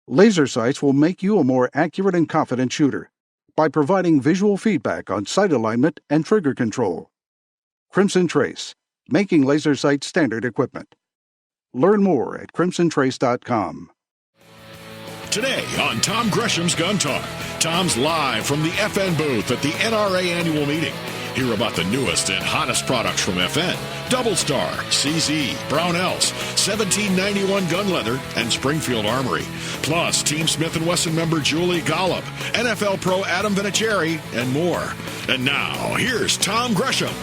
Laser sights will make you a more accurate and confident shooter by providing visual feedback on sight alignment and trigger control. Crimson Trace, making laser sights standard equipment. Learn more at crimsontrace.com. Today on Tom Gresham's Gun Talk, Tom's live from the FN booth at the NRA Annual Meeting. Hear about the newest and hottest products from FN, DoubleStar, CZ, Brownells, 1791 Gunleather, and Springfield Armory. Plus, Team Smith & Wesson member Julie Golub, NFL pro Adam Vinatieri, and more. And now, here's Tom Gresham.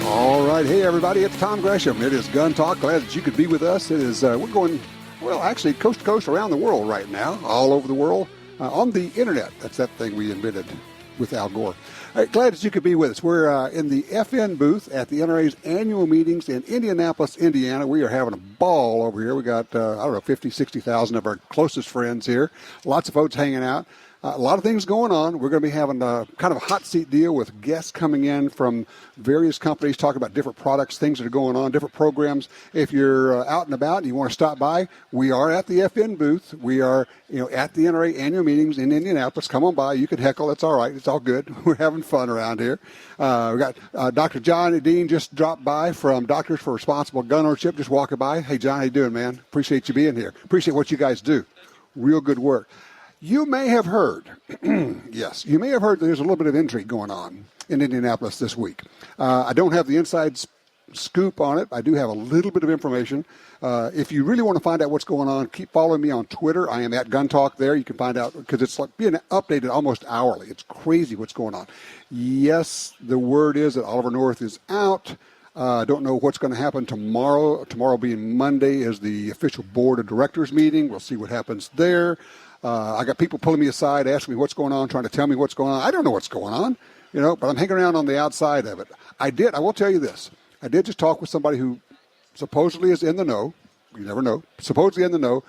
All right. Hey, everybody. It's Tom Gresham. It is Gun Talk. Glad that you could be with us. It is, we're going, well, actually, coast to coast around the world right now, all over the world, on the Internet. That's that thing we invented with Al Gore. All right, glad that you could be with us. We're in the FN booth at the NRA's annual meetings in Indianapolis, Indiana. We are having a ball over here. We got, 50, 60,000 of our closest friends here. Lots of folks hanging out. A lot of things going on. We're going to be having a kind of a hot seat deal with guests coming in from various companies talking about different products, things that are going on, different programs. If you're out and about and you want to stop by, we are at the FN booth. We are, at the NRA annual meetings in Indianapolis. Come on by. You can heckle. It's all right. It's all good. We're having fun around here. We got Dr. John Dean just dropped by from Doctors for Responsible Gun Ownership, just walking by. Hey, John, how you doing, man? Appreciate you being here. Appreciate what you guys do. Real good work. You may have heard, yes, you may have heard that there's a little bit of intrigue going on in Indianapolis this week. I don't have the inside scoop on it. I do have a little bit of information. If you really want to find out what's going on, keep following me on Twitter. I am at Gun Talk there. You can find out because it's like being updated almost hourly. It's crazy what's going on. Yes, the word is that Oliver North is out. I don't know what's going to happen tomorrow. Tomorrow being Monday is the official board of directors meeting. We'll see what happens there. I got people pulling me aside, asking me what's going on, trying to tell me what's going on. I don't know what's going on, but I'm hanging around on the outside of it. I will tell you this. I did just talk with somebody who supposedly is in the know. You never know. Supposedly in the know,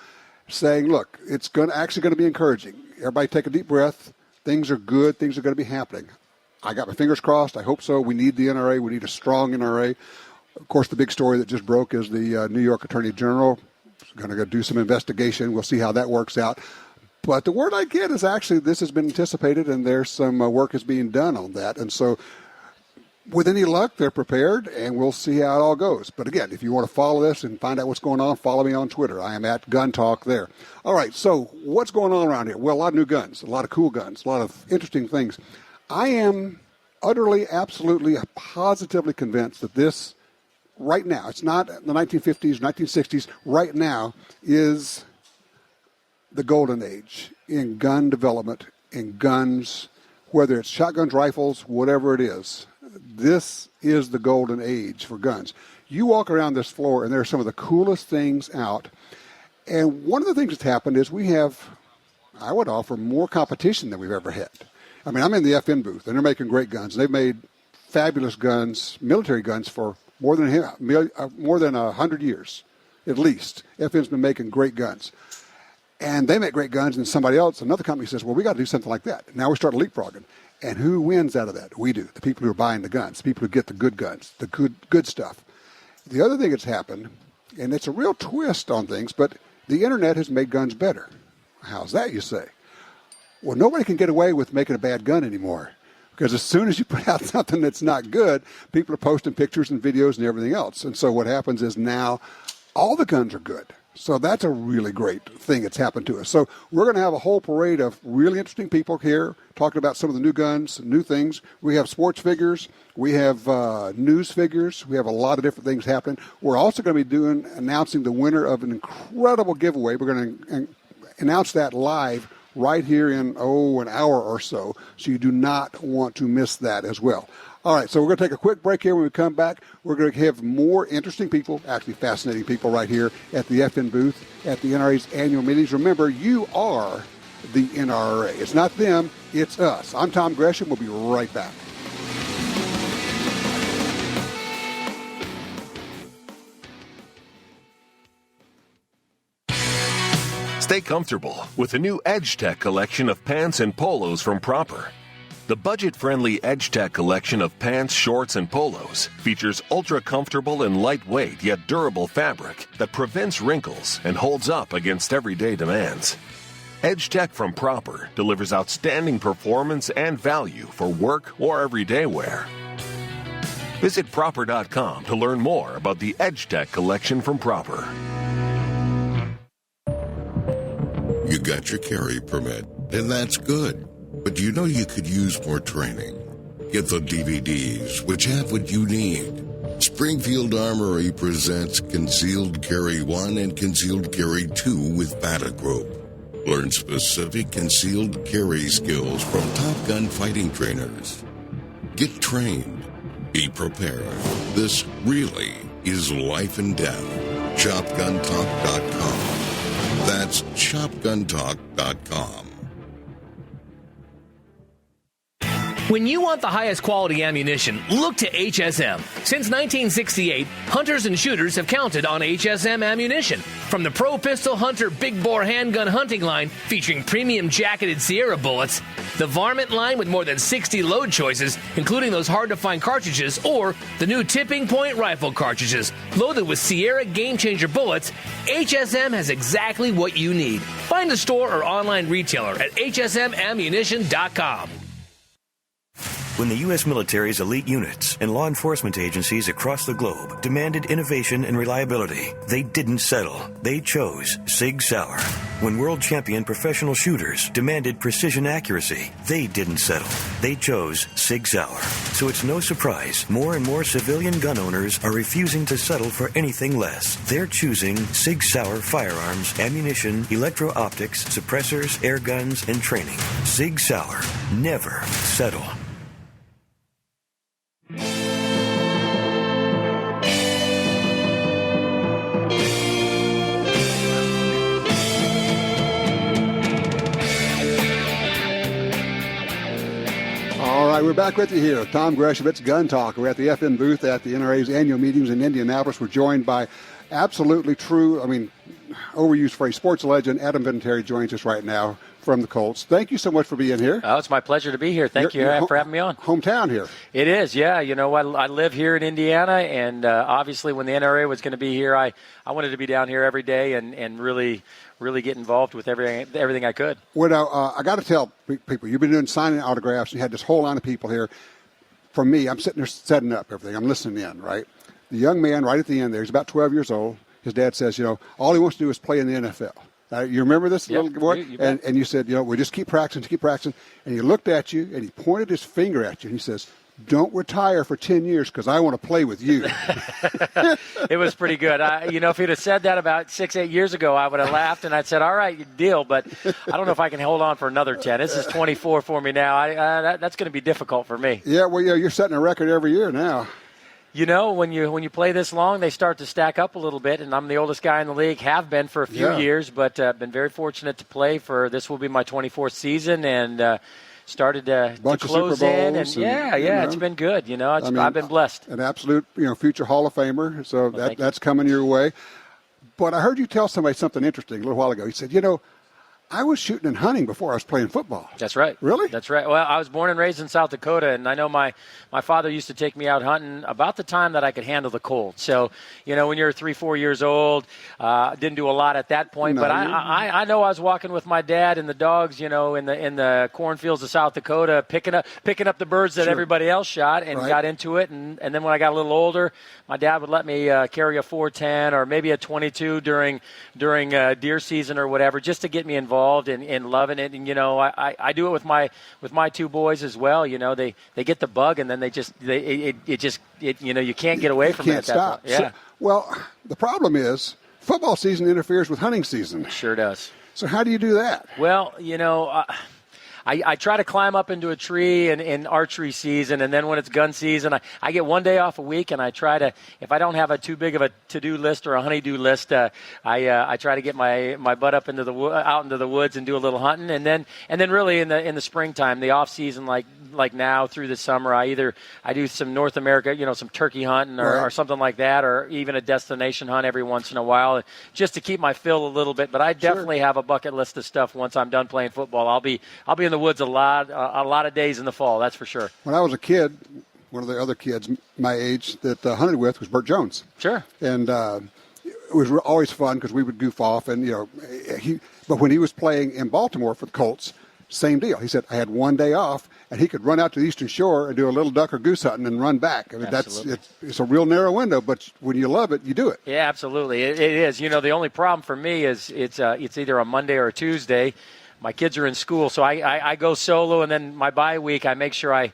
saying, look, it's actually going to be encouraging. Everybody take a deep breath. Things are good. Things are going to be happening. I got my fingers crossed. I hope so. We need the NRA. We need a strong NRA. Of course, the big story that just broke is the New York Attorney General is going to go do some investigation. We'll see how that works out. But the word I get is actually this has been anticipated, and there's some work is being done on that. And so with any luck, they're prepared, and we'll see how it all goes. But again, if you want to follow this and find out what's going on, follow me on Twitter. I am at Gun Talk there. All right, so what's going on around here? Well, a lot of new guns, a lot of cool guns, a lot of interesting things. I am utterly, absolutely, positively convinced that this, right now, it's not the 1950s, 1960s, right now is the golden age in gun development, in guns, whether it's shotguns, rifles, whatever it is. This is the golden age for guns. You walk around this floor, and there are some of the coolest things out. And one of the things that's happened is we have, I would offer, more competition than we've ever had. I mean, I'm in the FN booth, and they're making great guns. They've made fabulous guns, military guns, for more than 100 years, at least. FN's been making great guns. And they make great guns, and somebody else, another company says, well, we got to do something like that. Now we start leapfrogging. And who wins out of that? We do. The people who are buying the guns, the people who get the good guns, the good stuff. The other thing that's happened, and it's a real twist on things, but the Internet has made guns better. How's that, you say? Well, nobody can get away with making a bad gun anymore. Because as soon as you put out something that's not good, people are posting pictures and videos and everything else. And so what happens is now all the guns are good. So that's a really great thing that's happened to us. So we're going to have a whole parade of really interesting people here talking about some of the new guns, new things. We have sports figures. We have news figures. We have a lot of different things happening. We're also going to be announcing the winner of an incredible giveaway. We're going to announce that live right here in, an hour or so. So you do not want to miss that as well. All right, so we're going to take a quick break here. When we come back, we're going to have more interesting people, actually fascinating people right here at the FN booth at the NRA's annual meetings. Remember, you are the NRA. It's not them, it's us. I'm Tom Gresham. We'll be right back. Stay comfortable with the new Edge Tech collection of pants and polos from Proper. The budget-friendly EdgeTech collection of pants, shorts, and polos features ultra-comfortable and lightweight yet durable fabric that prevents wrinkles and holds up against everyday demands. EdgeTech from Proper delivers outstanding performance and value for work or everyday wear. Visit Proper.com to learn more about the EdgeTech collection from Proper. You got your carry permit, and that's good. But you know you could use more training. Get the DVDs, which have what you need. Springfield Armory presents Concealed Carry 1 and Concealed Carry 2 with Bata Group. Learn specific concealed carry skills from Top Gun fighting trainers. Get trained. Be prepared. This really is life and death. ShopGunTalk.com. That's ShopGunTalk.com. When you want the highest quality ammunition, look to HSM. Since 1968, hunters and shooters have counted on HSM ammunition. From the Pro Pistol Hunter Big Bore Handgun Hunting Line, featuring premium jacketed Sierra bullets, the Varmint line with more than 60 load choices, including those hard-to-find cartridges, or the new Tipping Point rifle cartridges, loaded with Sierra Game Changer bullets, HSM has exactly what you need. Find a store or online retailer at hsmammunition.com. When the U.S. military's elite units and law enforcement agencies across the globe demanded innovation and reliability, they didn't settle. They chose Sig Sauer. When world champion professional shooters demanded precision accuracy, they didn't settle. They chose Sig Sauer. So it's no surprise more and more civilian gun owners are refusing to settle for anything less. They're choosing Sig Sauer firearms, ammunition, electro-optics, suppressors, air guns, and training. Sig Sauer. Never settle. All right, we're back with you here. Tom Gresham, it's Gun Talk. We're at the FN booth at the NRA's annual meetings in Indianapolis. We're joined by absolutely true, overused phrase, sports legend Adam Vinatieri joins us right now from the Colts. Thank you so much for being here. Oh, it's my pleasure to be here. Thank you for having me on. Hometown here. It is, yeah. You know, I live here in Indiana, and obviously when the NRA was going to be here, I wanted to be down here every day and really get involved with everything I could. Well, now, I got to tell people, you've been doing signing autographs, and you had this whole line of people here. For me, I'm sitting there setting up everything. I'm listening in, right? The young man right at the end there, he's about 12 years old. His dad says, all he wants to do is play in the NFL. You remember this little boy? You and you said, we just keep practicing. And he looked at you, and he pointed his finger at you, and he says, don't retire for 10 years because I want to play with you. It was pretty good. If he'd have said that about 6-8 years ago, I would have laughed, and I'd said, all right, deal, but I don't know if I can hold on for another 10. This is 24 for me now. That's going to be difficult for me. Yeah, well, you're setting a record every year now. When you play this long, they start to stack up a little bit, and I'm the oldest guy in the league, have been for a few years, but been very fortunate to play for, this will be my 24th season, and started to close in. And it's been good. I've been blessed. An absolute, future Hall of Famer, so that's coming your way. But I heard you tell somebody something interesting a little while ago. You said, I was shooting and hunting before I was playing football. That's right. Really? That's right. Well, I was born and raised in South Dakota, and I know my father used to take me out hunting about the time that I could handle the cold. So, when you're 3-4 years old, didn't do a lot at that point. No, but I know I was walking with my dad and the dogs, in the cornfields of South Dakota, picking up the birds that everybody else shot, and got into it. And then when I got a little older, my dad would let me carry a 410 or maybe a 22 during deer season or whatever, just to get me involved in loving it. And I do it with my two boys as well. They get the bug, and then you can't get away from it. You can't stop. Yeah. Well, the problem is football season interferes with hunting season. Sure does. So how do you do that? Well, I try to climb up into a tree in archery season, and then when it's gun season, I get one day off a week, and I try to, if I don't have a too big of a to-do list or a honey-do list, I try to get my butt up out into the woods and do a little hunting, and then really in the springtime, the off season, like now through the summer, I do some North America, some turkey hunting or something like that, or even a destination hunt every once in a while, just to keep my fill a little bit. But I definitely have a bucket list of stuff once I'm done playing football. I'll be in the the woods a lot of days in the fall. That's for sure. When I was a kid, one of the other kids my age that I hunted with was Burt Jones. Sure. And it was always fun because we would goof off. And, but when he was playing in Baltimore for the Colts, same deal. He said, I had one day off, and he could run out to the Eastern Shore and do a little duck or goose hunting and run back. I mean, it's a real narrow window, but when you love it, you do it. Yeah, absolutely. It is. The only problem for me is it's either a Monday or a Tuesday. My kids are in school, so I go solo, and then my bye week, I make sure I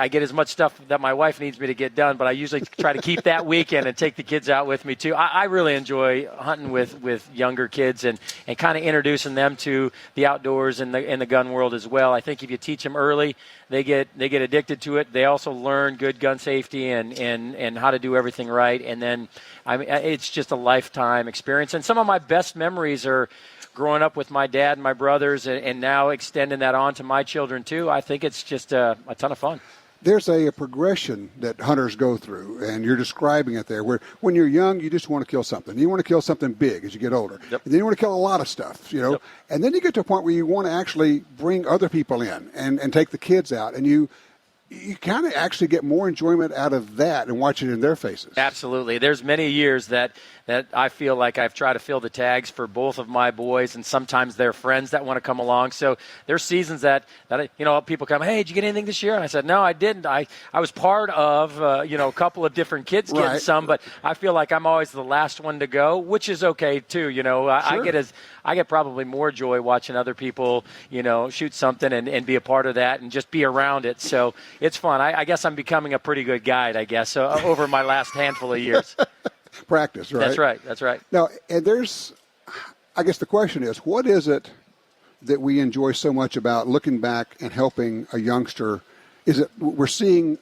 get as much stuff that my wife needs me to get done, but I usually try to keep that weekend and take the kids out with me too. I really enjoy hunting with younger kids and kind of introducing them to the outdoors and the gun world as well. I think if you teach them early, they get addicted to it. They also learn good gun safety and how to do everything right. And then it's just a lifetime experience. And some of my best memories are growing up with my dad and my brothers and now extending that on to my children too. I think it's just a ton of fun. There's a progression that hunters go through, and you're describing it there, where when you're young, you just want to kill something. You want to kill something big as you get older. Yep. And then you want to kill a lot of stuff, Yep. And then you get to a point where you want to actually bring other people in and take the kids out, and you kind of actually get more enjoyment out of that and watch it in their faces. Absolutely. There's many years that I feel like I've tried to fill the tags for both of my boys and sometimes their friends that want to come along. So there's seasons that people come, hey, did you get anything this year? And I said, no, I didn't. I was part of, a couple of different kids getting some, but I feel like I'm always the last one to go, which is okay too. Sure. I get probably more joy watching other people, shoot something and be a part of that and just be around it. So it's fun. I guess I'm becoming a pretty good guide, over my last handful of years. Practice, right? That's right. Now, and I guess the question is, what is it that we enjoy so much about looking back and helping a youngster? Is it we're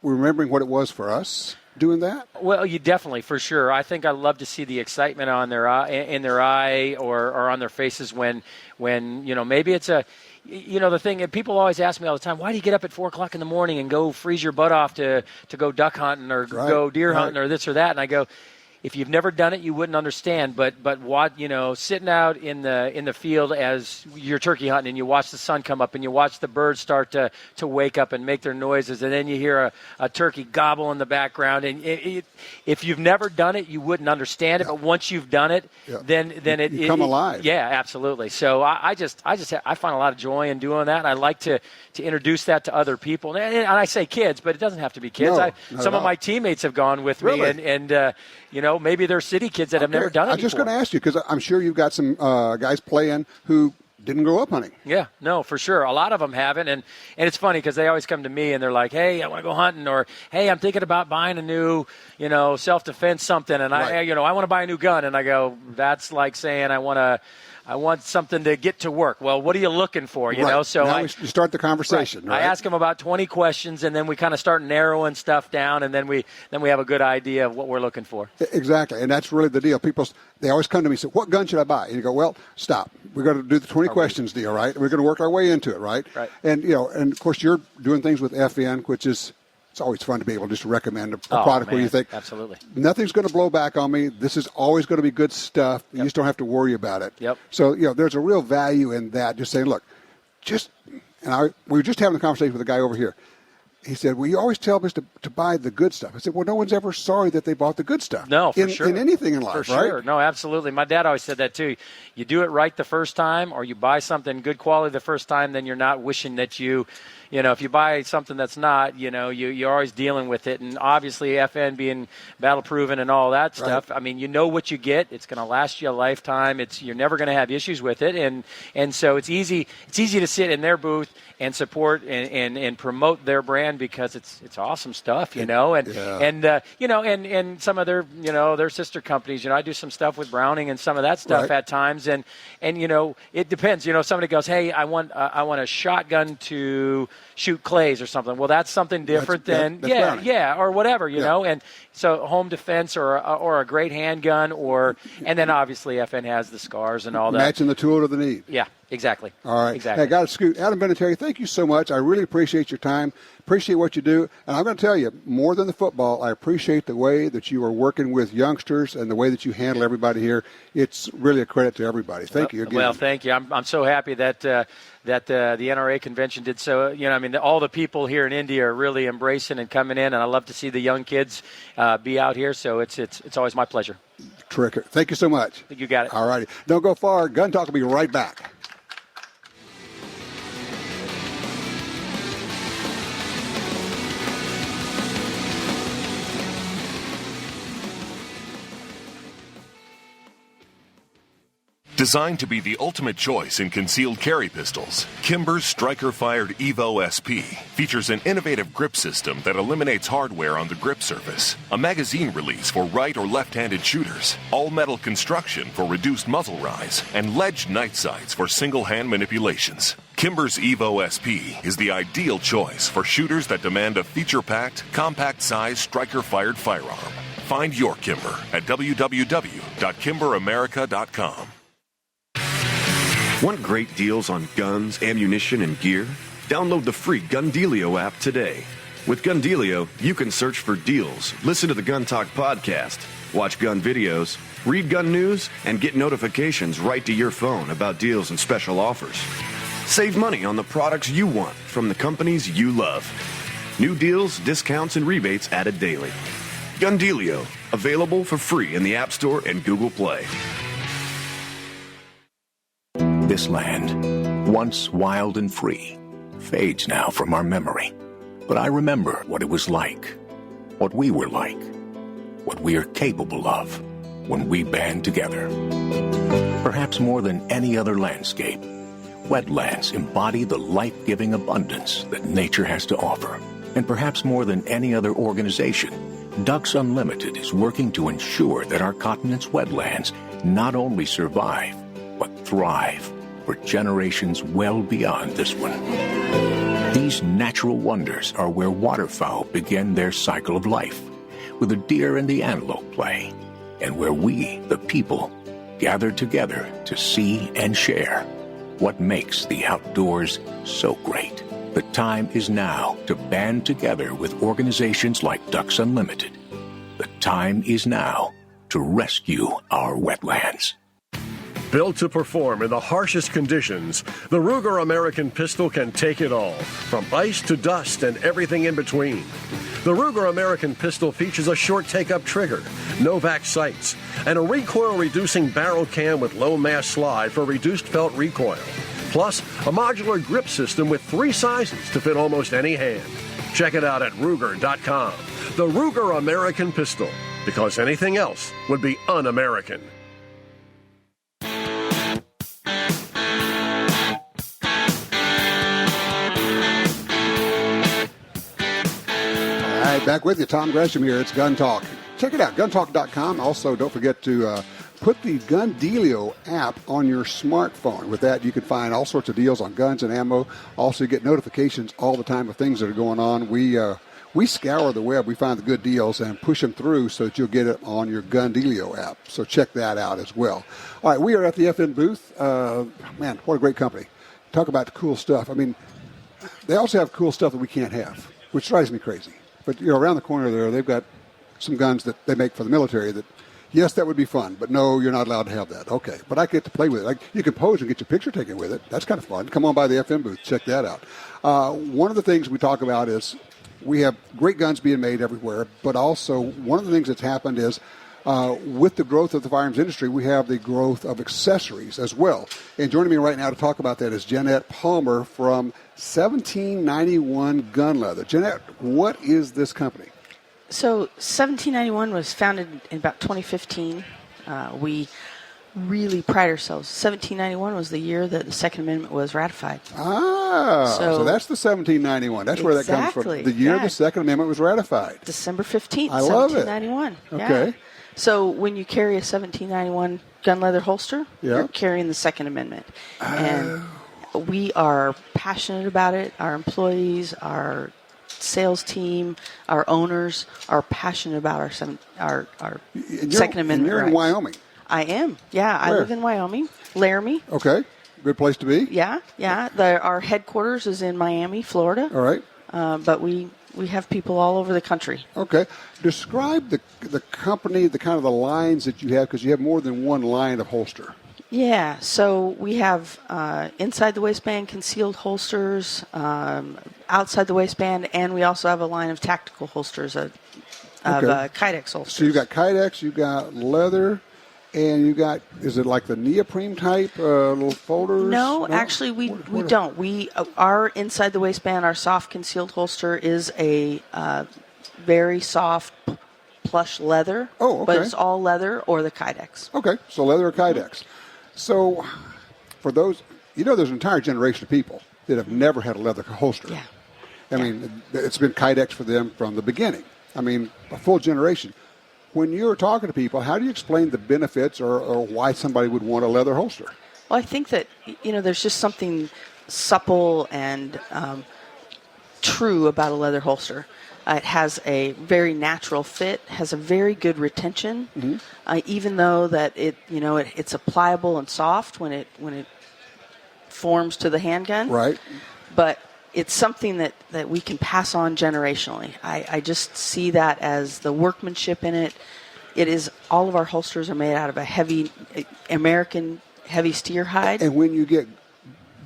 remembering what it was for us doing that? Well, you definitely, for sure. I think I love to see the excitement on their eye or on their faces when maybe it's the thing, people always ask me all the time, why do you get up at 4 o'clock in the morning and go freeze your butt off to go duck hunting or go deer hunting or this or that? And I go, if you've never done it, you wouldn't understand. But what sitting out in the field as you're turkey hunting and you watch the sun come up and you watch the birds start to wake up and make their noises, and then you hear a turkey gobble in the background. And if you've never done it, you wouldn't understand it. But once you've done it, then it come alive. Yeah, absolutely. So I find a lot of joy in doing that. And I like to introduce that to other people. And I say kids, but it doesn't have to be kids. Some of my teammates have gone with me, and maybe they're city kids that have never done it before. I'm just going to ask you, because I'm sure you've got some guys playing who didn't grow up hunting. Yeah, no, for sure. A lot of them haven't. And it's funny because they always come to me and they're like, hey, I want to go hunting, or hey, I'm thinking about buying a new, self-defense something. And I want to buy a new gun. And I go, that's like saying I want something to get to work. Well, what are you looking for? So now you start the conversation. Right. I ask them about 20 questions, and then we kind of start narrowing stuff down, and then we have a good idea of what we're looking for. Exactly, and that's really the deal. People, they always come to me and say, "What gun should I buy?" And you go, "Well, stop. We're going to do the 20 questions deal, right? We're going to work our way into it, right?" Right. And and of course, you're doing things with FN, which is. It's always fun to be able to just recommend a product where you think, absolutely, nothing's going to blow back on me. This is always going to be good stuff. You just don't have to worry about it. Yep. So, there's a real value in that. Just saying, look, we were just having a conversation with a guy over here. He said, well, you always tell us to buy the good stuff. I said, well, no one's ever sorry that they bought the good stuff. No, for sure. In anything in life, for sure. Right? No, absolutely. My dad always said that, too. You do it right the first time, or you buy something good quality the first time, then you're not wishing that if you buy something that's not, you're always dealing with it. And obviously, FN being battle-proven and all that stuff, I mean, what you get. It's going to last you a lifetime. You're never going to have issues with it. And so it's easy to sit in their booth and support and promote their brand because it's awesome stuff, and some of their sister companies. I do some stuff with Browning and some of that stuff at times, and it depends. Somebody goes, hey, I want a shotgun to shoot clays or something. Well, that's something different than or whatever, know. And so home defense or a great handgun, and then obviously FN has the scars and all that. Matching the tool to the need. Yeah. Exactly. All right. Exactly. Hey, got to scoot. Adam Vinatieri, thank you so much. I really appreciate your time. Appreciate what you do. And I'm going to tell you, more than the football, I appreciate the way that you are working with youngsters and the way that you handle everybody here. It's really a credit to everybody. Thank you again. Well, thank you. I'm so happy that the NRA convention did so. All the people here in India are really embracing and coming in, and I love to see the young kids be out here. So it's always my pleasure. Terrific. Thank you so much. You got it. All righty. Don't go far. Gun Talk will be right back. Designed to be the ultimate choice in concealed carry pistols, Kimber's striker-fired Evo SP features an innovative grip system that eliminates hardware on the grip surface, a magazine release for right or left-handed shooters, all-metal construction for reduced muzzle rise, and ledged night sights for single-hand manipulations. Kimber's Evo SP is the ideal choice for shooters that demand a feature-packed, compact-sized striker-fired firearm. Find your Kimber at www.kimberamerica.com. Want great deals on guns, ammunition, and gear? Download the free Gundealio app today. With Gundealio, you can search for deals, listen to the Gun Talk podcast, watch gun videos, read gun news, and get notifications right to your phone about deals and special offers. Save money on the products you want from the companies you love. New deals, discounts, and rebates added daily. Gundealio, available for free in the App Store and Google Play. This land, once wild and free, fades now from our memory. But I remember what it was like, what we were like, what we are capable of when we band together. Perhaps more than any other landscape, wetlands embody the life-giving abundance that nature has to offer. And perhaps more than any other organization, Ducks Unlimited is working to ensure that our continent's wetlands not only survive, but thrive for generations well beyond this one. These natural wonders are where waterfowl begin their cycle of life, where the deer and the antelope play, and where we, the people, gather together to see and share what makes the outdoors so great. The time is now to band together with organizations like Ducks Unlimited. The time is now to rescue our wetlands. Built to perform in the harshest conditions, the Ruger American pistol can take it all, from ice to dust and everything in between. The Ruger American pistol features a short take-up trigger, Novak sights, and a recoil-reducing barrel cam with low mass slide for reduced felt recoil. Plus, a modular grip system with 3 sizes to fit almost any hand. Check it out at Ruger.com. The Ruger American pistol, because anything else would be un-American. Back with you, Tom Gresham here. It's Gun Talk. Check it out, guntalk.com. Also, don't forget to put the Gundealio app on your smartphone. With that, you can find all sorts of deals on guns and ammo. Also, you get notifications all the time of things that are going on. We scour the web. We find the good deals and push them through so that you'll get it on your Gundealio app. So check that out as well. All right, we are at the FN booth. Man, what a great company. Talk about the cool stuff. I mean, they also have cool stuff that we can't have, which drives me crazy. But, around the corner there, they've got some guns that they make for the military that, yes, that would be fun, but no, you're not allowed to have that. Okay, but I get to play with it. You can pose and get your picture taken with it. That's kind of fun. Come on by the FM booth. Check that out. One of the things we talk about is we have great guns being made everywhere, but also one of the things that's happened is with the growth of the firearms industry, we have the growth of accessories as well. And joining me right now to talk about that is Jeanette Palmer from 1791 Gunleather. Jeanette, what is this company? So 1791 was founded in about 2015. We really pride ourselves. 1791 was the year that the Second Amendment was ratified. So that's the 1791. That's where that comes from. The year the Second Amendment was ratified. December 15th, I love 1791. It. Okay. Yeah. So when you carry a 1791 Gunleather holster, you're carrying the Second Amendment. And we are passionate about it. Our employees, our sales team, our owners are passionate about our Second Amendment. And you're in Wyoming. I am. Yeah, I live in Wyoming, Laramie. Okay. Good place to be. Yeah. Our headquarters is in Miami, Florida. All right. But we have people all over the country. Okay. Describe the company, the kind of the lines that you have, because you have more than one line of holster. Yeah, so we have inside the waistband concealed holsters, outside the waistband, and we also have a line of tactical holsters of Kydex holsters. So you've got Kydex, you've got leather, and you got, is it like the neoprene type little folders? No, actually we don't. Our inside the waistband, our soft concealed holster is a very soft plush leather. Oh, okay. But it's all leather or the Kydex. Okay, so leather or Kydex. So for those, there's an entire generation of people that have never had a leather holster. Yeah. I mean, it's been Kydex for them from the beginning. I mean, a full generation. When you're talking to people, how do you explain the benefits or why somebody would want a leather holster? Well, I think that, there's just something supple and true about a leather holster. It has a very natural fit, has a very good retention, even though that it's pliable and soft when it forms to the handgun. Right. But it's something that we can pass on generationally. I just see that as the workmanship in it. It is, all of our holsters are made out of a heavy American heavy steer hide. And when you get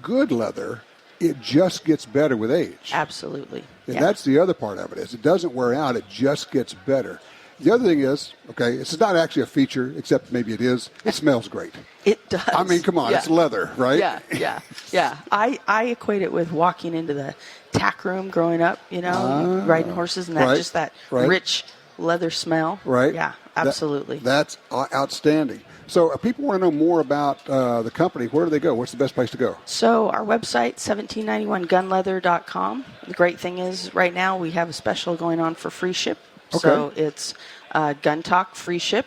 good leather, it just gets better with age. Absolutely. And that's the other part of it, is it doesn't wear out, it just gets better. The other thing is, it's not actually a feature, except maybe it is, it smells great. It does. I mean, come on, it's leather, right? Yeah. I equate it with walking into the tack room growing up, riding horses, and that just that rich leather smell. Right. Yeah, absolutely. That's outstanding. So if people want to know more about the company, where do they go? What's the best place to go? So our website, 1791gunleather.com. The great thing is right now we have a special going on for free ship. Okay. So it's Gun Talk free ship.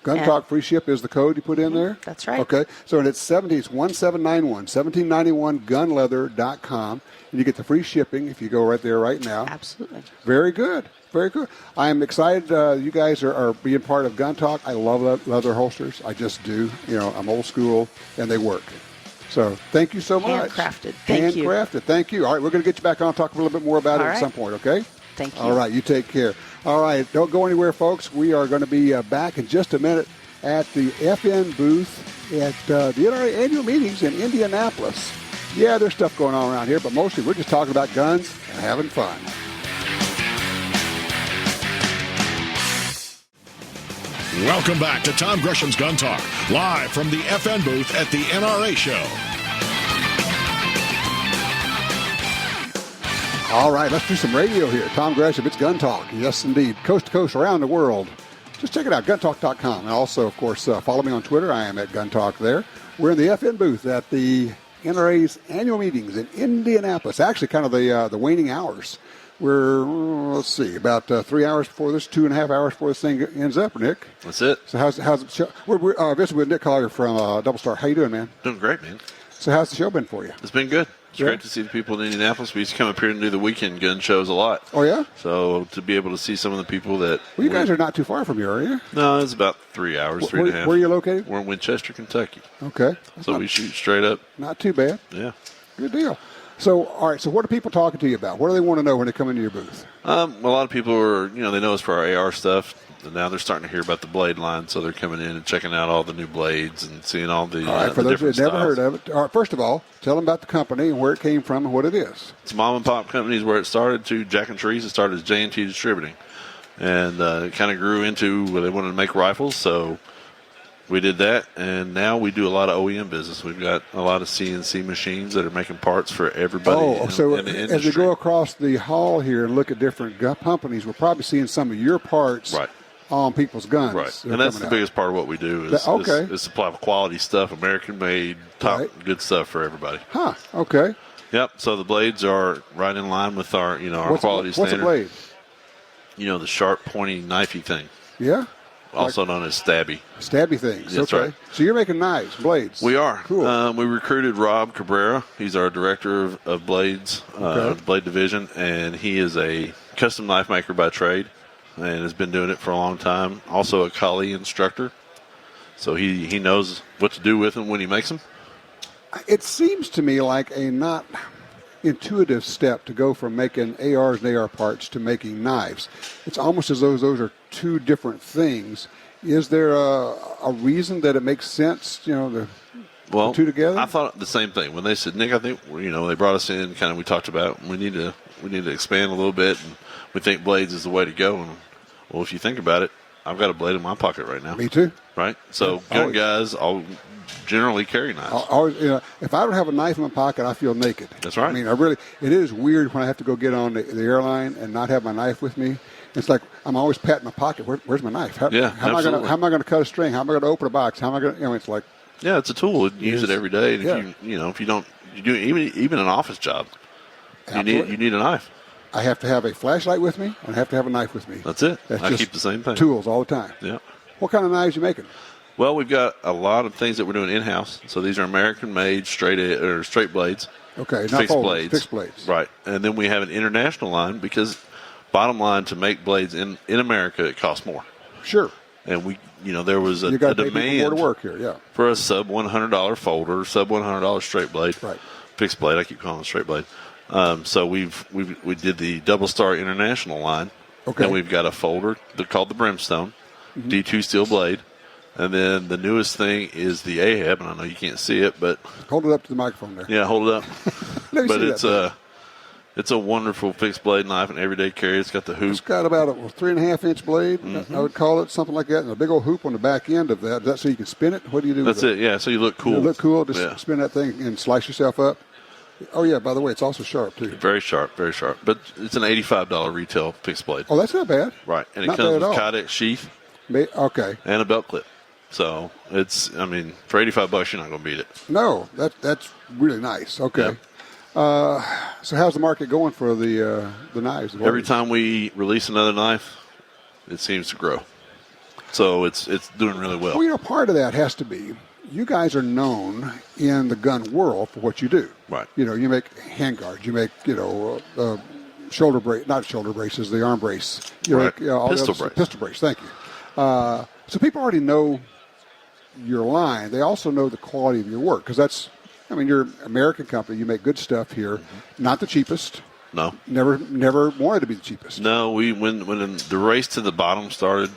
Gun Talk free ship is the code you put in there? That's right. Okay. So it's 1791, 1791gunleather.com. And you get the free shipping if you go right there right now. Absolutely. Very good. Very good. I am excited you guys are being part of Gun Talk. I love leather holsters. I just do. I'm old school, and they work. So thank you so much. Handcrafted. Thank you. Handcrafted. Thank you. All right, we're going to get you back on and talk a little bit more about it at some point, okay? Thank you. All right, you take care. All right, don't go anywhere, folks. We are going to be back in just a minute at the FN booth at the NRA Annual Meetings in Indianapolis. Yeah, there's stuff going on around here, but mostly we're just talking about guns and having fun. Welcome back to Tom Gresham's Gun Talk, live from the FN booth at the NRA show. All right, let's do some radio here. Tom Gresham, it's Gun Talk. Yes, indeed. Coast to coast, around the world. Just check it out, guntalk.com. And also, of course, follow me on Twitter. I am at Gun Talk there. We're in the FN booth at the NRA's annual meetings in Indianapolis. Actually, kind of the waning hours. We're, let's see, about 3 hours before this, 2.5 hours before this thing ends up, Nick. That's it. So how's the show? We're visiting with Nick Collier from DoubleStar. How you doing, man? Doing great, man. So how's the show been for you? It's been good. It's great to see the people in Indianapolis. We used to come up here and do the weekend gun shows a lot. Oh, yeah? So to be able to see some of the people that... Well, you guys are not too far from here, are you? No, it's about 3 hours, 3.5. Where are you located? We're in Winchester, Kentucky. Okay. So we shoot straight up. Not too bad. Yeah. Good deal. So, all right, so what are people talking to you about? What do they want to know when they come into your booth? A lot of people are, they know us for our AR stuff. And now they're starting to hear about the blade line, so they're coming in and checking out all the new blades and seeing all the all right, for those who have never heard of it, all right, first of all, tell them about the company and where it came from and what it is. It's mom and pop companies where it started to Jack and Trees. It started as J&T Distributing. And it kind of grew into where they wanted to make rifles, so we did that. And now we do a lot of OEM business. We've got a lot of CNC machines that are making parts for everybody in the industry. As we go across the hall here and look at different gun companies, we're probably seeing some of your parts on people's guns. Right, and that's the biggest part of what we do is supply quality stuff, American-made, top good stuff for everybody. Huh, okay. Yep, so the blades are right in line with our, our quality standard. What's a blade? The sharp, pointy, knifey thing. Yeah? Also known as stabby. Stabby things, That's okay. right. So you're making knives, blades. We are. Cool. We recruited Rob Cabrera. He's our director of blades, Blade Division, and he is a custom knife maker by trade and has been doing it for a long time. Also a Kali instructor. So he knows what to do with them when he makes them. It seems to me like a not intuitive step to go from making ARs and AR parts to making knives. It's almost as though those are two different things. Is there a reason that it makes sense, the two together? I thought the same thing. When they said, Nick, I think, they brought us in, kind of we talked about, we need to expand a little bit, and we think blades is the way to go. And, well, if you think about it, I've got a blade in my pocket right now. Me too. Right? So gun guys all generally carry knives. Always, if I don't have a knife in my pocket, I feel naked. That's right. I mean, it is weird when I have to go get on the airline and not have my knife with me. It's like I'm always patting my pocket. Where's my knife? How am I going to cut a string? How am I going to open a box? How am I going to? It's like. Yeah, it's a tool. You use it every day. And if you don't, you do even an office job. You need a knife. I have to have a flashlight with me, and I have to have a knife with me. That's it. That's I keep the same thing. Tools all the time. Yeah. What kind of knives you making? Well, we've got a lot of things that we're doing in-house. So these are American-made straight blades. Okay, not fixed folded, blades. Fixed blades. Right. And then we have an international line because, bottom line, to make blades in America, it costs more. Sure. And there was a demand more to work here, yeah. for a sub $100 folder, sub $100 straight blade, right? Fixed blade. I keep calling it straight blade. So we did the DoubleStar International line. Okay. And we've got a folder called the Brimstone, D2 steel blade, and then the newest thing is the Ahab. And I know you can't see it, but hold it up to the microphone there. Yeah, hold it up. Let me but see it's a wonderful fixed blade knife, an everyday carry. It's got the hoop. It's got about a 3.5-inch blade, I would call it, something like that, and a big old hoop on the back end of that. Is that so you can spin it? What do you do That's with it, yeah, so you look cool. You look cool, just spin that thing and slice yourself up. Oh, yeah, by the way, it's also sharp, too. Very sharp, very sharp. But it's an $85 retail fixed blade. Oh, that's not bad. Right, and not it comes with all. Kydex sheath. Okay. And a belt clip. So it's, for $85, you're not going to beat it. No, that's really nice. Okay. Yeah. So how's the market going for the knives? Every time we release another knife, it seems to grow. So it's doing really well. Well, part of that has to be you guys are known in the gun world for what you do. Right. You make handguards. You make, shoulder brace, not shoulder braces, the arm brace. Right. Pistol brace. Pistol brace, thank you. So people already know your line. They also know the quality of your work because that's, you're an American company. You make good stuff here. Not the cheapest. No. Never wanted to be the cheapest. No, when the race to the bottom started,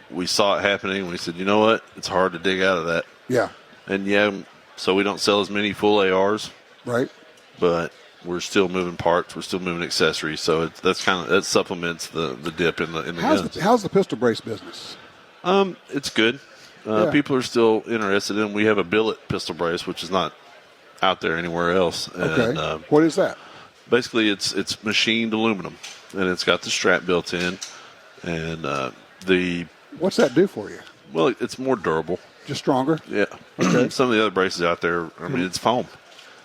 we saw it happening. We said, you know what? It's hard to dig out of that. Yeah. And so we don't sell as many full ARs. Right. But we're still moving parts. We're still moving accessories. So that supplements the dip in the guns. How's the pistol brace business? It's good. People are still interested in. We have a billet pistol brace, which is not out there anywhere else. Okay. And, what is that? Basically, it's machined aluminum, and it's got the strap built in. And what's that do for you? Well, it's more durable. Just stronger? Yeah. Okay. Some of the other braces out there, it's foam.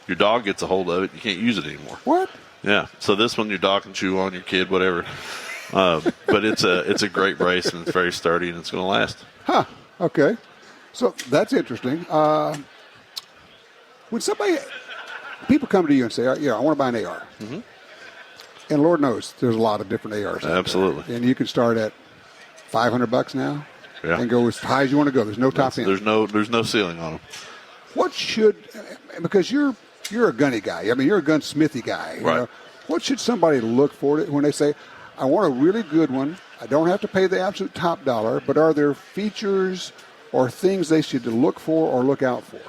Your dog gets a hold of it, you can't use it anymore. What? Yeah. So this one your dog can chew on, your kid, whatever. But it's a great brace, and it's very sturdy, and it's going to last. Huh. Okay. So that's interesting. When people come to you and say, I want to buy an AR. Mm-hmm. And Lord knows there's a lot of different ARs. Absolutely. And you can start at $500 now. Yeah. And go as high as you want to go. There's no top end. There's no ceiling on them. Because you're a gunny guy. You're a gunsmithy guy. Right. What should somebody look for when they say, I want a really good one. I don't have to pay the absolute top dollar, but are there features or things they should look for or look out for?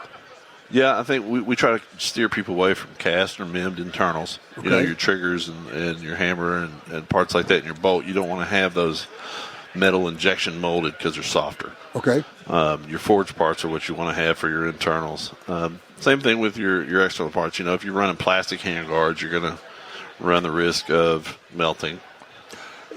Yeah, I think we try to steer people away from cast or MIM'd internals. Okay. Your triggers and your hammer and parts like that and your bolt. You don't want to have those metal injection molded because they're softer. Okay. Your forged parts are what you want to have for your internals. Same thing with your external parts. If you're running plastic handguards, you're going to run the risk of melting.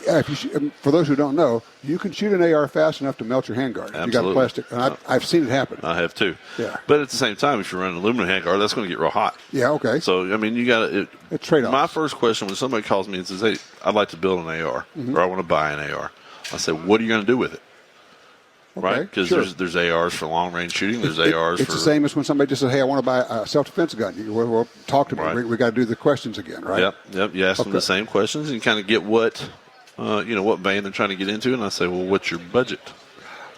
Yeah, for those who don't know, you can shoot an AR fast enough to melt your handguard. Absolutely. You got plastic. And I've seen it happen. I have too. Yeah. But at the same time, if you're running aluminum handguard, that's going to get real hot. Yeah, okay. So, you got to... It's trade-offs. My first question when somebody calls me and says, hey, I'd like to build an AR, or I want to buy an AR, I say, what are you going to do with it? Okay, right? Because there's ARs for long-range shooting. There's ARs It's the same as when somebody just says, hey, I want to buy a self-defense gun. We'll talk to me. Right. We got to do the questions again, right? Yep. You ask them the same questions and kind of get what vein they're trying to get into. And I say, well, what's your budget?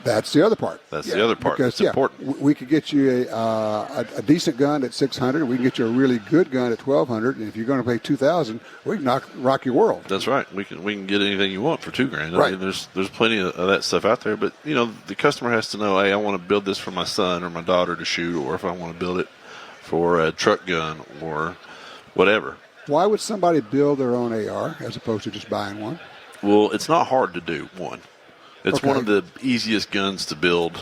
That's the other part. That's the other part. Because, it's important. We could get you a decent gun at $600. We can get you a really good gun at $1,200. And if you're going to pay $2,000, we can rock your world. That's right. We can get anything you want for $2,000. Right. I mean, there's plenty of that stuff out there. But the customer has to know, hey, I want to build this for my son or my daughter to shoot, or if I want to build it for a truck gun or whatever. Why would somebody build their own AR as opposed to just buying one? Well, it's not hard to do. One. It's one of the easiest guns to build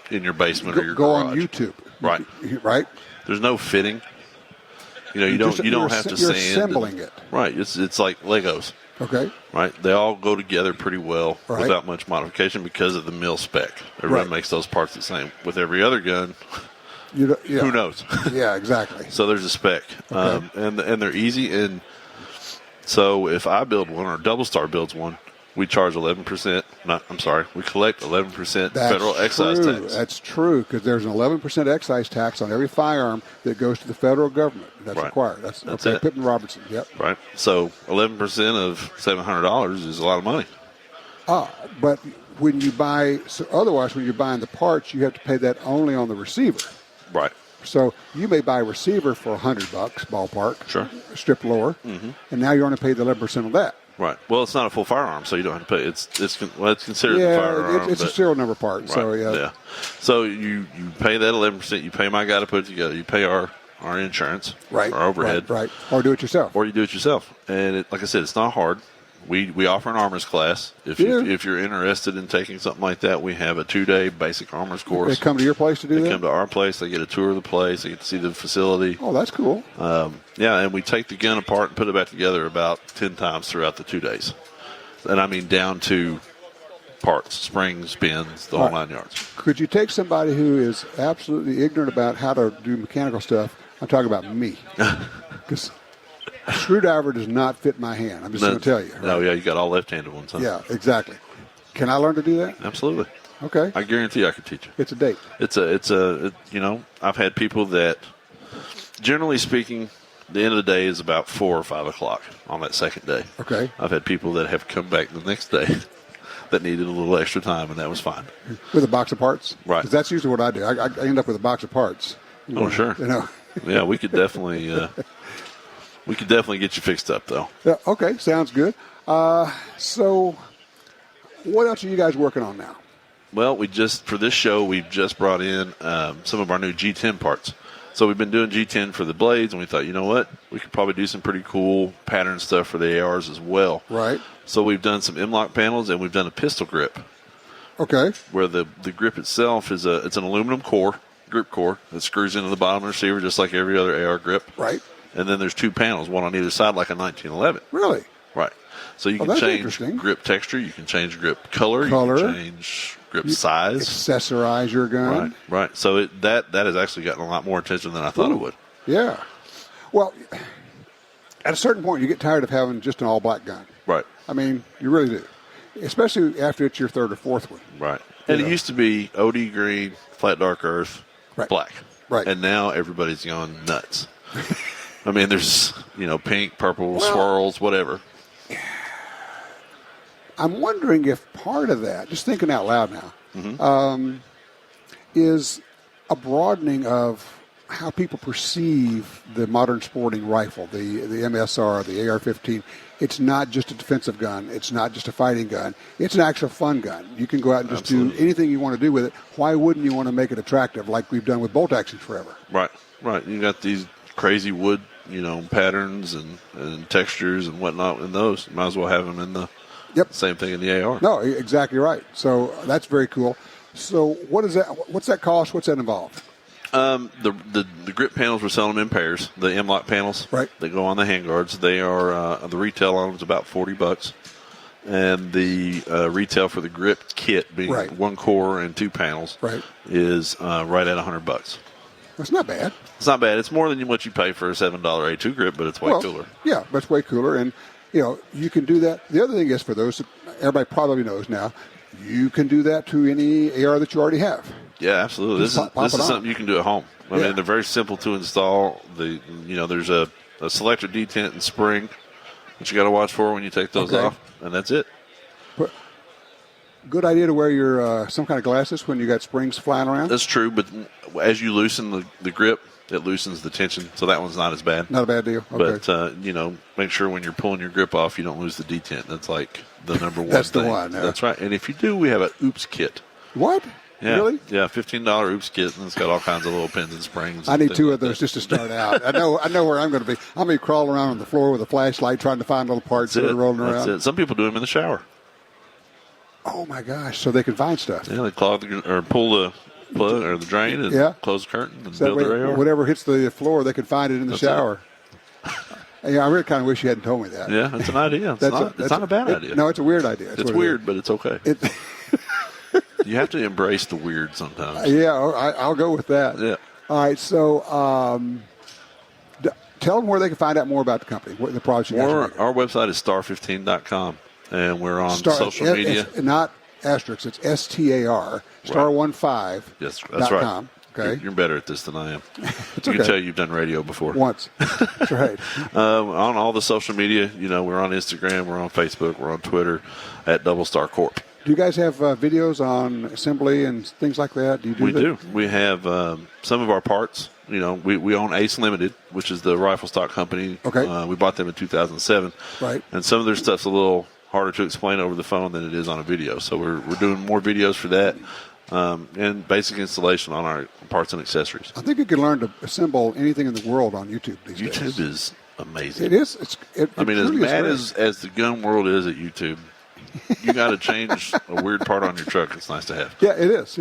in your basement or your garage. Go on YouTube. Right. Right. There's no fitting. You don't have to you're sand. assembling it. Right. It's like Legos. Okay. Right. They all go together pretty well without much modification because of the mil spec. Everyone makes those parts the same. With every other gun, who knows? Yeah, exactly. So there's a spec, and they're easy. And so if I build one or DoubleStar builds one, we charge 11%. We collect 11% federal excise tax. That's true, because there's an 11% excise tax on every firearm that goes to the federal government. That's required. That's okay. it. Pittman Robertson. Yep. Right. So 11% of $700 is a lot of money. But when you buy, otherwise when you're buying the parts, you have to pay that only on the receiver. Right. So you may buy a receiver for $100, ballpark. Sure. Stripped lower, and now you're only paying the 11% of that. Right. Well, it's not a full firearm, so you don't have to pay. It's considered a firearm. It's a serial number part. Right, So yeah. So you pay that 11%. You pay my guy to put it together. You pay our insurance, right, our overhead, right, or do it yourself. Or you do it yourself. And like I said, it's not hard. We offer an armors class. If you're interested in taking something like that, we have a 2-day basic armors course. They come to your place to do that? They come to our place. They get a tour of the place. They get to see the facility. Oh, that's cool. And we take the gun apart and put it back together about 10 times throughout the 2 days. And I mean down to parts, springs, pins, the whole 9 yards. Could you take somebody who is absolutely ignorant about how to do mechanical stuff? I'm talking about me. Because a screwdriver does not fit my hand. I'm just going to tell you. Right? No, yeah, you got all left-handed ones. Huh? Yeah, exactly. Can I learn to do that? Absolutely. Okay. I guarantee I could teach you. It's a date. I've had people that, generally speaking, the end of the day is about 4 or 5 o'clock on that second day. Okay. I've had people that have come back the next day that needed a little extra time, and that was fine. With a box of parts? Right. Because that's usually what I do. I end up with a box of parts. Oh, sure. Yeah, we could definitely get you fixed up, though. Yeah, okay, sounds good. So what else are you guys working on now? Well, for this show, we've just brought in some of our new G10 parts. So we've been doing G10 for the blades, and we thought, you know what? We could probably do some pretty cool pattern stuff for the ARs as well. Right. So we've done some M-lock panels, and we've done a pistol grip. Okay. Where the grip itself is it's an aluminum core, grip core, that screws into the bottom of the receiver just like every other AR grip. Right. And then there's 2 panels, one on either side like a 1911. Really? Right. So you can change grip texture, you can change grip color, you can change grip size. Accessorize your gun. Right. So that has actually gotten a lot more attention than I thought it would. Yeah. Well, at a certain point, you get tired of having just an all-black gun. Right. I mean, you really do. Especially after it's your 3rd or 4th one. Right. And it used to be OD green, flat dark earth, black. Right. And now everybody's gone nuts. I mean, there's, pink, purple, swirls, whatever. I'm wondering if part of that, just thinking out loud now, is a broadening of how people perceive the modern sporting rifle, the MSR, the AR-15. It's not just a defensive gun. It's not just a fighting gun. It's an actual fun gun. You can go out and just do anything you want to do with it. Why wouldn't you want to make it attractive like we've done with bolt actions forever? Right. You got these crazy wood, patterns and textures and whatnot in those. You might as well have them in the same thing in the AR. No, exactly right. So that's very cool. So what is that? What's that cost? What's that involved? The grip panels, we're selling them in pairs. The M-lock panels, right? They go on the handguards. They are the retail on them is about $40, and the retail for the grip kit, being 1 core and 2 panels, is right at $100. That's not bad. It's not bad. It's more than what you pay for a $7 A2 grip, but it's way cooler. Yeah, but it's way cooler, and you can do that. The other thing is, for those that everybody probably knows now, you can do that to any AR that you already have. Yeah, absolutely. This is something you can do at home. I mean, they're very simple to install. There's a selector detent and spring that you got to watch for when you take those off, and that's it. Good idea to wear your some kind of glasses when you got springs flying around? That's true, but as you loosen the grip, it loosens the tension, so that one's not as bad. Not a bad deal. Okay. But, make sure when you're pulling your grip off, you don't lose the detent. That's like the number one That's thing. the one. Yeah. That's right. And if you do, we have an oops kit. What? Yeah. Really? Yeah, $15 oops kit, and it's got all kinds of little pins and springs. I need 2 of those just to start out. I know where I'm going to be. I'm going to be crawling around on the floor with a flashlight trying to find little parts that are rolling around. That's it. Some people do them in the shower. Oh, my gosh. So they can find stuff. Yeah, they pull the plug or the drain and close the curtain and build their AR. Whatever hits the floor, they can find it in the shower. Yeah, I really kind of wish you hadn't told me that. Yeah, that's an idea. It's not a bad idea. No, it's a weird idea. It's weird, but it's okay. You have to embrace the weird sometimes. Yeah, I'll go with that. Yeah. All right, so tell them where they can find out more about the company, what the products you guys are making. Our website is star15.com, and we're on social media. It's not asterisk, it's STAR, star15.com. Yes, that's right. Okay. You're better at this than I am. It's You okay. can tell you've done radio before. Once. That's right. On all the social media, we're on Instagram, we're on Facebook, we're on Twitter at DoubleStar Corp. Do you guys have videos on assembly and things like that? We do. We have some of our parts. We own Ace Limited, which is the rifle stock company. Okay. We bought them in 2007. Right. And some of their stuff's a little harder to explain over the phone than it is on a video. So we're doing more videos for that. And basic installation on our parts and accessories. I think you can learn to assemble anything in the world on YouTube these days. YouTube is amazing. It is. As mad as the gun world is at YouTube, you got to change a weird part on your truck. It's nice to have. Yeah, it is.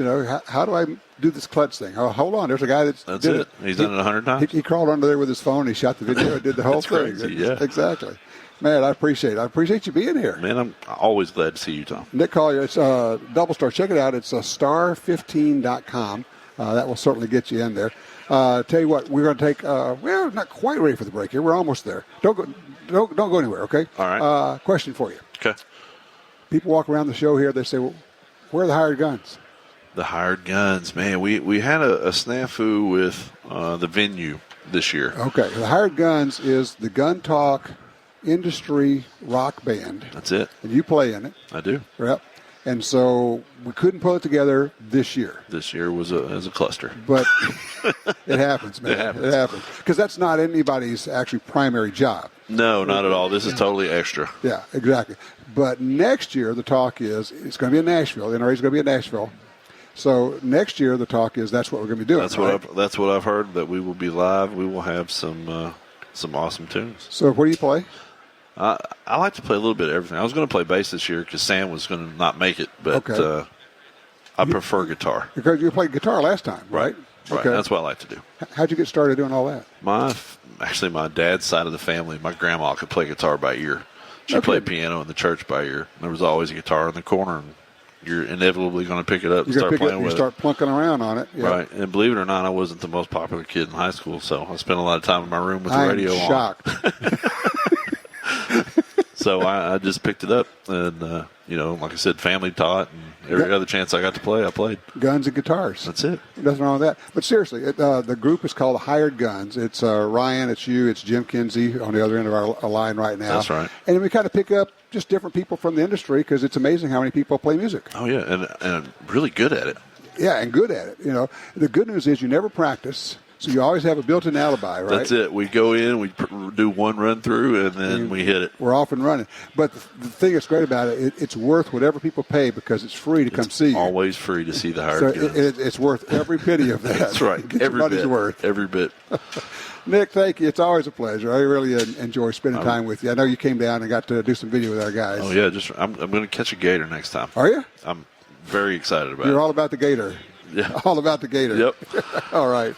How do I do this clutch thing? Oh, hold on. There's a guy That's it. He's done it 100 times. He crawled under there with his phone. He shot the video and did the whole thing. Crazy, yeah. Exactly. Man, I appreciate it. I appreciate you being here. Man, I'm always glad to see you, Tom. Nick Collier, it's DoubleStar. Check it out. It's star15.com. That will certainly get you in there. Tell you what, we're going to take. We're not quite ready for the break here. We're almost there. Don't go anywhere. Okay. All right. Question for you. Okay. People walk around the show here. They say, "Well, where are the hired guns?" The hired guns, man. We had a snafu with the venue this year. Okay. The hired guns is the Gun Talk industry rock band. That's it. And you play in it. I do. Yep. And so we couldn't pull it together this year. This year was a cluster. But it happens, man. It happens. Because that's not anybody's actually primary job. No, not at all. This is totally extra. Yeah, exactly. But next year, the talk is it's going to be in Nashville. The NRA is going to be in Nashville. So next year, the talk is that's what we're going to be doing. That's what I've heard, that we will be live. We will have some awesome tunes. So what do you play? I like to play a little bit of everything. I was going to play bass this year because Sam was going to not make it, but I prefer guitar. Because you played guitar last time, right? Right. Okay. That's what I like to do. How'd you get started doing all that? My dad's side of the family, my grandma could play guitar by ear. She played piano in the church by ear. There was always a guitar in the corner, and you're inevitably going to pick it up and start playing with it. You start plunking around on it. Yeah. Right. And believe it or not, I wasn't the most popular kid in high school, so I spent a lot of time in my room with the radio on. I'm shocked. So I just picked it up, and like I said, family taught, and every other chance I got to play, I played. Guns and guitars. That's it. Nothing wrong with that. But seriously, the group is called Hired Guns. It's Ryan, it's you, it's Jim Kinsey on the other end of our line right now. That's right. And we kind of pick up just different people from the industry because it's amazing how many people play music. Oh yeah, and really good at it. Yeah, and good at it. The good news is you never practice. So you always have a built-in alibi, right? That's it. We go in, we do one run-through, and then we hit it. We're off and running. But the thing that's great about it, it's worth whatever people pay because it's free to come see you. Always free to see the hired guns. It's worth every penny of that. That's right. Every money's worth. Every bit. Nick, thank you. It's always a pleasure. I really enjoy spending time with you. I know you came down and got to do some video with our guys. Oh, yeah. I'm going to catch a gator next time. Are you? I'm very excited about it. You're all about the gator. Yeah. All about the gator. Yep. All right.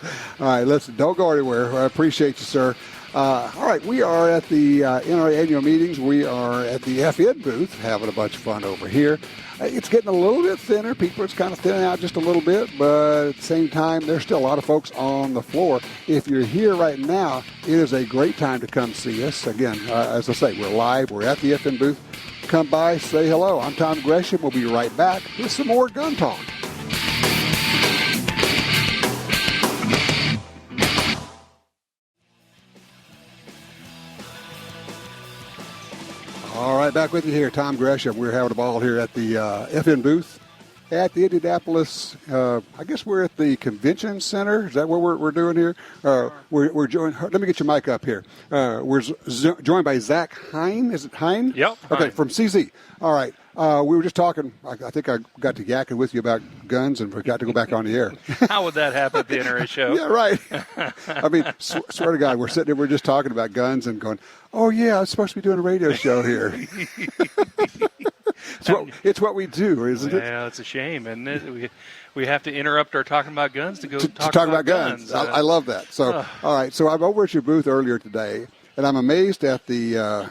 Listen, don't go anywhere. I appreciate you, sir. All right. We are at the NRA Annual Meetings. We are at the FN booth having a bunch of fun over here. It's getting a little bit thinner. People are kind of thinning out just a little bit, but at the same time, there's still a lot of folks on the floor. If you're here right now, it is a great time to come see us. Again, as I say, we're live. We're at the FN booth. Come by, say hello. I'm Tom Gresham. We'll be right back with some more gun talk. All right. right, back with you here, Tom Gresham. We're having a ball here at the FN booth at the Indianapolis. I guess we're at the Convention Center. Is that what we're doing here? We're joined. Let me get your mic up here. We're joined by Zach Hine. Is it Hine? Yep. Okay, Hine. from CZ. All right. We were just talking. I think I got to yakking with you about guns and forgot to go back on the air. How would that happen at the NRA show? Yeah, right. I mean, swear to God, we're sitting there, we're just talking about guns and going, oh, yeah, I'm supposed to be doing a radio show here. It's what we do, isn't it? Yeah, it's a shame, isn't it? We have to interrupt our talking about guns to go talk about guns. I love that. So, all right, so I'm over at your booth earlier today, and I'm amazed at the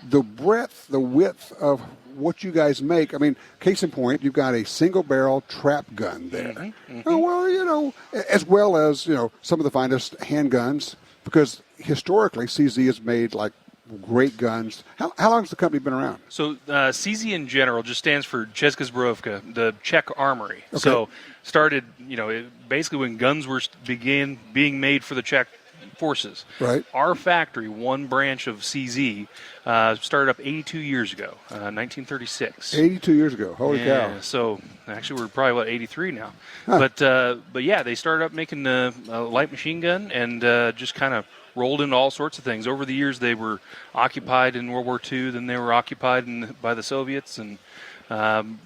breadth, the width of what you guys make. I mean, case in point, you've got a single barrel trap gun there. Mm-hmm. Oh, well, as well as, some of the finest handguns, because historically CZ has made like great guns. How long has the company been around? So CZ in general just stands for Česká zbrojovka, the Czech Armory. Okay. So started, basically when guns began being made for the Czech forces. Right. Our factory, one branch of CZ, started up 82 years ago, 1936. 82 years ago. Holy cow. So actually we're probably, 83 now. Huh. But yeah, they started up making a light machine gun and just kind of rolled into all sorts of things. Over the years, they were occupied in World War II, then they were occupied by the Soviets, and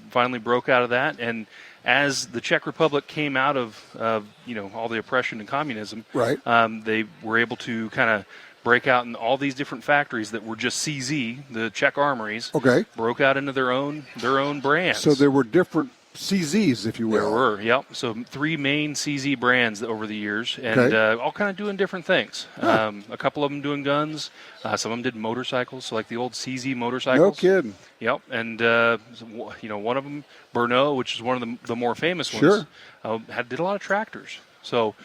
finally broke out of that. And as the Czech Republic came out of all the oppression and communism, right. They were able to kind of break out in all these different factories that were just CZ, the Czech armories. Okay. Broke out into their own brands. So there were different CZs, if you will. There were, yep. So 3 main CZ brands over the years, and all kind of doing different things. Huh. A couple of them doing guns. Some of them did motorcycles, so like the old CZ motorcycles. No kidding. Yep, and one of them, Bernot, which is one of the more famous ones, did a lot of tractors. So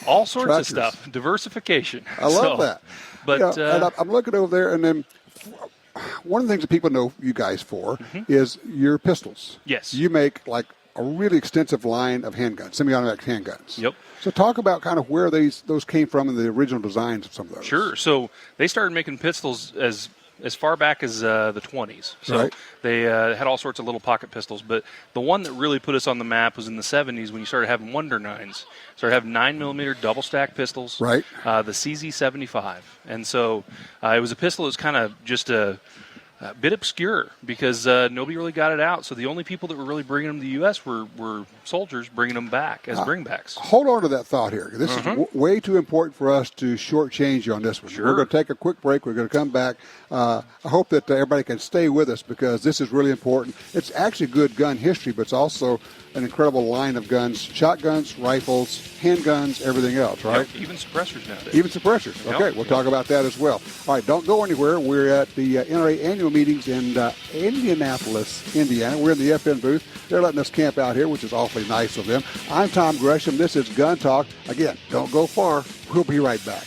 all sorts of stuff, diversification. I love that. But and I'm looking over there, and then one of the things that people know you guys for is your pistols. Yes. You make like a really extensive line of handguns, semi-automatic handguns. Yep. So talk about kind of where those came from and the original designs of some of those. Sure. So they started making pistols as far back as the 20s. So right. They had all sorts of little pocket pistols. But the one that really put us on the map was in the 70s when you started having Wonder 9s. Started having 9mm double-stack pistols. Right. The CZ75. And so it was a pistol that was kind of just a bit obscure because nobody really got it out. So the only people that were really bringing them to the U.S. were soldiers bringing them back as bringbacks. Hold on to that thought here. This is way too important for us to shortchange you on this one. Sure. We're going to take a quick break. We're going to come back. I hope that everybody can stay with us because this is really important. It's actually good gun history, but it's also an incredible line of guns, shotguns, rifles, handguns, everything else, right? Yep, even suppressors nowadays. Even suppressors. Yep. Okay, we'll talk about that as well. All right, don't go anywhere. We're at the NRA Annual Meetings in Indianapolis, Indiana. We're in the FN booth. They're letting us camp out here, which is awfully nice of them. I'm Tom Gresham. This is Gun Talk. Again, don't go far. We'll be right back.